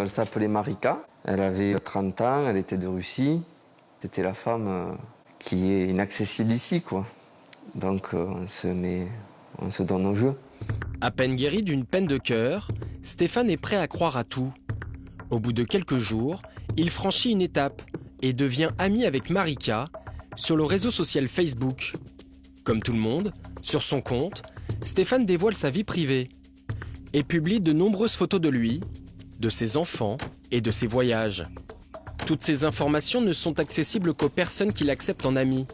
Elle s'appelait Marika, elle avait 30 ans, elle était de Russie. C'était la femme qui est inaccessible ici, quoi. Donc on se donne au jeu. À peine guéri d'une peine de cœur, Stéphane est prêt à croire à tout. Au bout de quelques jours, il franchit une étape et devient ami avec Marika sur le réseau social Facebook. Comme tout le monde, sur son compte, Stéphane dévoile sa vie privée et publie de nombreuses photos de lui, de ses enfants et de ses voyages. Toutes ces informations ne sont accessibles qu'aux personnes qui l'acceptent en ami.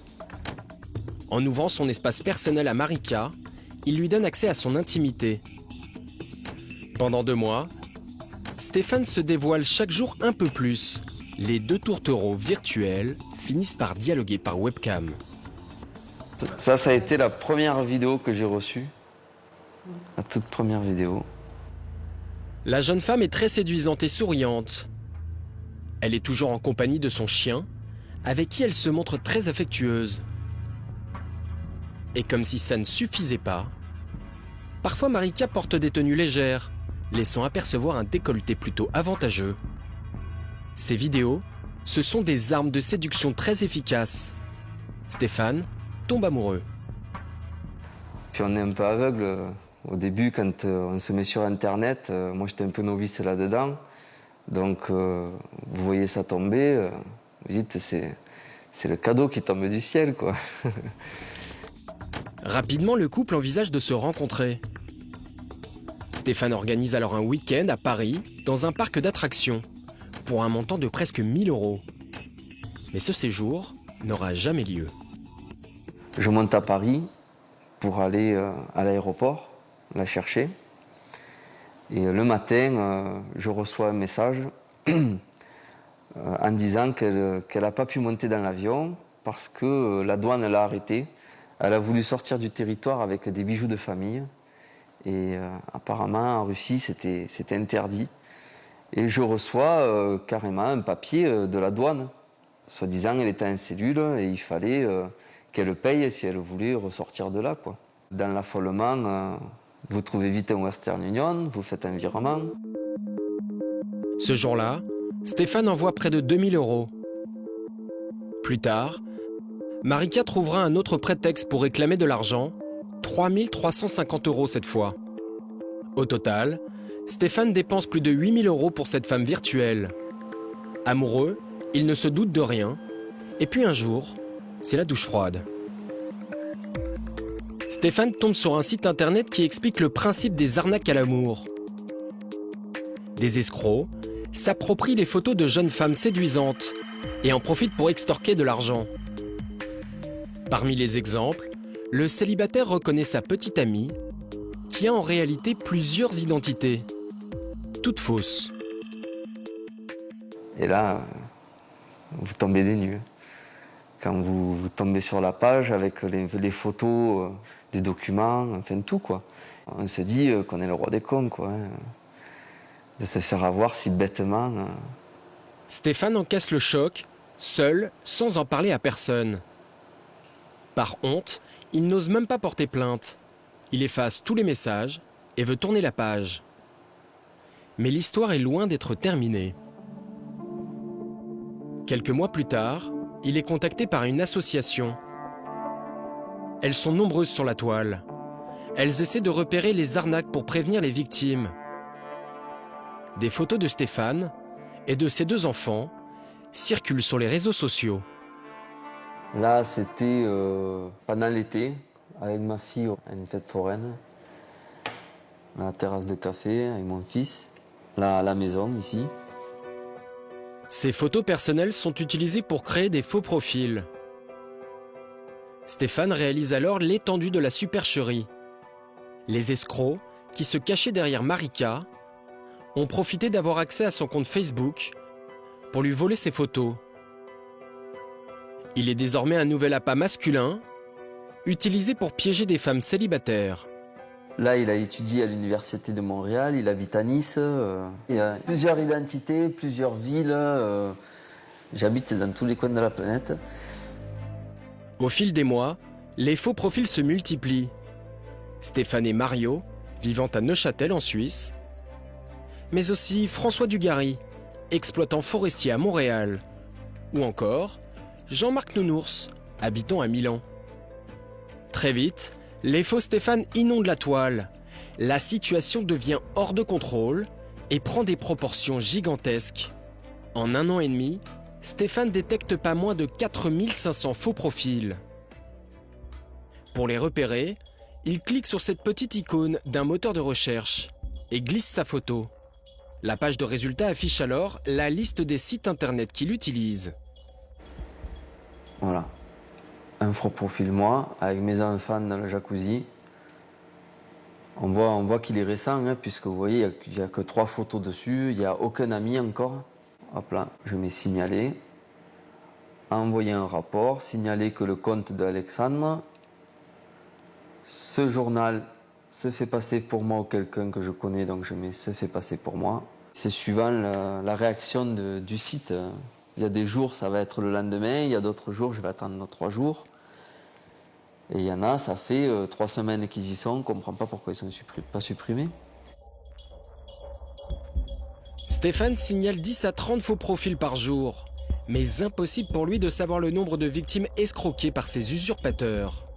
En ouvrant son espace personnel à Marika, il lui donne accès à son intimité. Pendant 2 mois, Stéphane se dévoile chaque jour un peu plus. Les 2 tourtereaux virtuels finissent par dialoguer par webcam. Ça a été la première vidéo que j'ai reçue. La toute première vidéo. La jeune femme est très séduisante et souriante. Elle est toujours en compagnie de son chien, avec qui elle se montre très affectueuse. Et comme si ça ne suffisait pas, parfois Marika porte des tenues légères, laissant apercevoir un décolleté plutôt avantageux. Ces vidéos, ce sont des armes de séduction très efficaces. Stéphane tombe amoureux. Puis on est un peu aveugle. Au début, quand on se met sur Internet, moi j'étais un peu novice là-dedans. Donc vous voyez ça tomber, vous dites c'est le cadeau qui tombe du ciel, quoi. Rapidement, le couple envisage de se rencontrer. Stéphane organise alors un week-end à Paris, dans un parc d'attractions, pour un montant de presque 1 000 €. Mais ce séjour n'aura jamais lieu. Je monte à Paris pour aller à l'aéroport, la chercher. Et le matin, je reçois un message en disant qu'elle n'a pas pu monter dans l'avion parce que la douane l'a arrêtée. Elle a voulu sortir du territoire avec des bijoux de famille. Et apparemment, en Russie, c'était interdit. Et je reçois carrément un papier de la douane. Soi-disant, elle était en cellule et il fallait qu'elle paye si elle voulait ressortir de là, quoi. Dans l'affolement, vous trouvez vite un Western Union, vous faites un virement. Ce jour-là, Stéphane envoie près de 2 000 €. Plus tard, Marika trouvera un autre prétexte pour réclamer de l'argent, 3 350 € cette fois. Au total, Stéphane dépense plus de 8 000 € pour cette femme virtuelle. Amoureux, il ne se doute de rien. Et puis un jour, c'est la douche froide. Stéphane tombe sur un site internet qui explique le principe des arnaques à l'amour. Des escrocs s'approprient les photos de jeunes femmes séduisantes et en profitent pour extorquer de l'argent. Parmi les exemples, le célibataire reconnaît sa petite amie qui a en réalité plusieurs identités, toutes fausses. Et là, vous tombez des nues. Quand vous tombez sur la page avec les photos, des documents, enfin tout, quoi. On se dit qu'on est le roi des cons, quoi. Hein. De se faire avoir si bêtement. Stéphane encaisse le choc, seul, sans en parler à personne. Par honte, il n'ose même pas porter plainte. Il efface tous les messages et veut tourner la page. Mais l'histoire est loin d'être terminée. Quelques mois plus tard, il est contacté par une association. Elles sont nombreuses sur la toile. Elles essaient de repérer les arnaques pour prévenir les victimes. Des photos de Stéphane et de ses 2 enfants circulent sur les réseaux sociaux. Là, c'était pendant l'été, avec ma fille à une fête foraine, à la terrasse de café, avec mon fils, là à la maison, ici. Ces photos personnelles sont utilisées pour créer des faux profils. Stéphane réalise alors l'étendue de la supercherie. Les escrocs, qui se cachaient derrière Marika, ont profité d'avoir accès à son compte Facebook pour lui voler ses photos. Il est désormais un nouvel appât masculin, utilisé pour piéger des femmes célibataires. Là, il a étudié à l'université de Montréal, il habite à Nice. Il y a plusieurs identités, plusieurs villes. J'habite dans tous les coins de la planète. Au fil des mois, les faux profils se multiplient. Stéphane et Mario, vivant à Neuchâtel en Suisse, mais aussi François Dugarry, exploitant forestier à Montréal, ou encore Jean-Marc Nounours, habitant à Milan. Très vite, les faux Stéphane inondent la toile. La situation devient hors de contrôle et prend des proportions gigantesques. En 1 an et demi, Stéphane détecte pas moins de 4500 faux profils. Pour les repérer, il clique sur cette petite icône d'un moteur de recherche et glisse sa photo. La page de résultats affiche alors la liste des sites internet qu'il utilise. Voilà. Un faux profil moi, avec mes enfants dans le jacuzzi. On voit qu'il est récent, hein, puisque vous voyez, il n'y a que 3 photos dessus, il n'y a aucun ami encore. Hop là, je mets signaler. Envoyer un rapport, signaler que le compte d'Alexandre, ce journal se fait passer pour moi ou quelqu'un que je connais, donc je mets se fait passer pour moi. C'est suivant la réaction du site. Il y a des jours, ça va être le lendemain, il y a d'autres jours, je vais attendre 3 jours. Et il y en a, ça fait 3 semaines qu'ils y sont, on ne comprend pas pourquoi ils ne sont pas supprimés. Stéphane signale 10 à 30 faux profils par jour, mais impossible pour lui de savoir le nombre de victimes escroquées par ces usurpateurs.